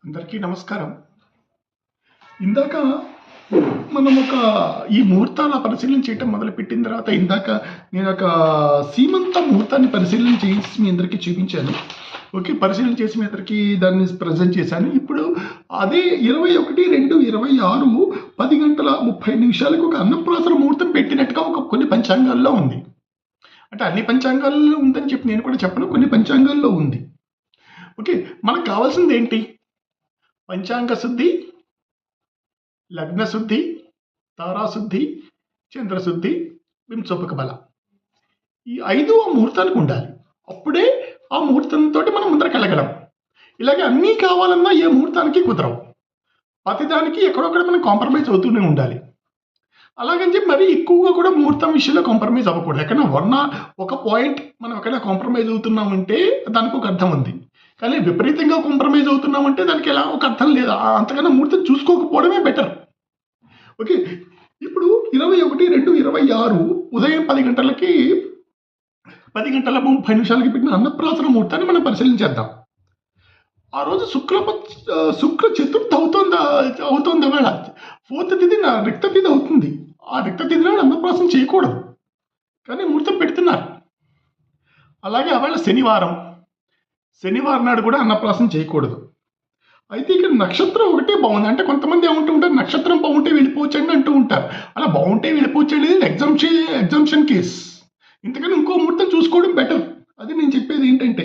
అందరికీ నమస్కారం. ఇందాక మనం ఈ ముహూర్తాల పరిశీలన చేయటం మొదలుపెట్టిన తర్వాత ఇందాక నేను ఒక సీమంత ముహూర్తాన్ని పరిశీలన చేసి మీ అందరికీ చూపించాను. ఓకే, పరిశీలన చేసి మీ అందరికీ దాన్ని ప్రజెంట్ చేశాను. ఇప్పుడు అదే 21/2/26 10:30 ఒక అన్నప్రాసన ముహూర్తం పెట్టినట్టుగా కొన్ని పంచాంగాల్లో ఉంది. అంటే అన్ని పంచాంగాల్లో ఉందని చెప్పి నేను కూడా చెప్పను, కొన్ని పంచాంగాల్లో ఉంది. ఓకే, మనకు కావాల్సింది ఏంటి? పంచాంగ శుద్ధి, లగ్న శుద్ధి, తారాశుద్ధి, చంద్రశుద్ధి, వింశోపక బల. ఈ 5 ఆ ముహూర్తానికి ఉండాలి. అప్పుడే ఆ ముహూర్తంతో మనం ముందరకు వెళ్ళగలం. ఇలాగే అన్నీ కావాలన్నా ఏ ముహూర్తానికి కుదరవు. ప్రతిదానికి ఎక్కడొక్కడ మనం కాంప్రమైజ్ అవుతూనే ఉండాలి. అలాగని చెప్పి మరీ ఎక్కువగా కూడా ముహూర్తం విషయంలో కాంప్రమైజ్ అవ్వకూడదు. ఎక్కడైనా ఒక పాయింట్ మనం ఎక్కడైనా కాంప్రమైజ్ అవుతున్నామంటే దానికి ఒక అర్థం ఉంది. కానీ విపరీతంగా కాంప్రమైజ్ అవుతున్నామంటే దానికి ఎలా ఒక అర్థం లేదు. అంతకన్నా ముహూర్తం చూసుకోకపోవడమే బెటర్. ఓకే, ఇప్పుడు 21/2/26 ఉదయం 10:30 పెట్టిన అన్నప్రాసన ముహూర్తాన్ని మనం పరిశీలించేద్దాం. ఆ రోజు శుక్ర చతుర్థి అవుతోంది వేళ 4th తిథి రిక్త తిథి అవుతుంది. ఆ రిక్త తిథి నాడు అన్నప్రాసన చేయకూడదు, కానీ ముహూర్తం పెడుతున్నారు. అలాగే ఆవేళ శనివారం నాడు కూడా అన్నప్రాసన చేయకూడదు. అయితే ఇక్కడ నక్షత్రం ఒకటే బాగుంది. అంటే కొంతమంది ఏమంటూ ఉంటారు, నక్షత్రం బాగుంటే వెళ్ళిపోవచ్చండి అంటూ ఉంటారు. అలా బాగుంటే వెళ్ళిపోవచ్చండి ఎగ్జామ్షన్ కేస్. ఇంతకని ఇంకో ముహూర్తం చూసుకోవడం బెటర్. అది నేను చెప్పేది ఏంటంటే,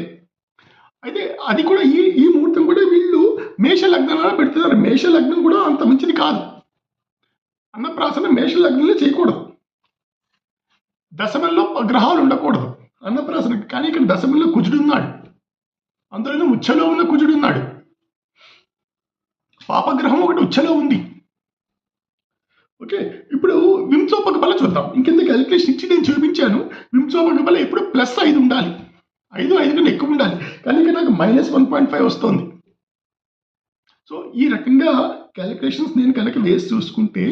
అయితే అది కూడా ఈ ముహూర్తం కూడా వీళ్ళు మేష లగ్నాలలో పెడుతున్నారు. మేష లగ్నం కూడా అంత మంచిది కాదు. అన్నప్రాసన మేష లగ్నంలో చేయకూడదు. దశమంలో గ్రహాలు ఉండకూడదు అన్నప్రాసనకి. కానీ ఇక్కడ దశమంలో కుజుడున్నాడు, అందులోనే ఉచ్చలో ఉన్న కుజుడున్నాడు. పాపగ్రహం ఒకటి ఉచ్చలో ఉంది. ఓకే, ఇప్పుడు వింశోపక బల చూద్దాం. ఇంకెంత క్యాలిక్యులేషన్ ఇచ్చి నేను చూపించాను. వింశోపక బల ఎప్పుడు +5 ఉండాలి. 5 కన్నా ఎక్కువ ఉండాలి. కానీ ఇక్కడ నాకు -1.5 వస్తుంది. సో ఈ రకంగా క్యాలిక్యులేషన్స్ నేను కనుక వేసి చూసుకుంటే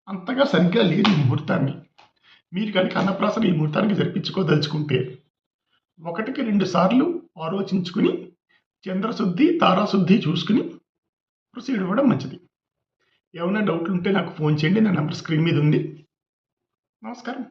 అంతగా సరిగ్గా లేదు ఈ ముహూర్తాన్ని. మీరు కనుక అన్నప్రాసన ఈ ముహూర్తానికి జరిపించుకోదలుచుకుంటే 1కి 2 సార్లు ఆలోచించుకుని చంద్రశుద్ధి, తారాశుద్ధి చూసుకుని ప్రొసీడ్ అవ్వడం మంచిది. ఏమైనా డౌట్లు ఉంటే నాకు ఫోన్ చేయండి. నా నెంబర్ స్క్రీన్ మీద ఉంది. నమస్కారం.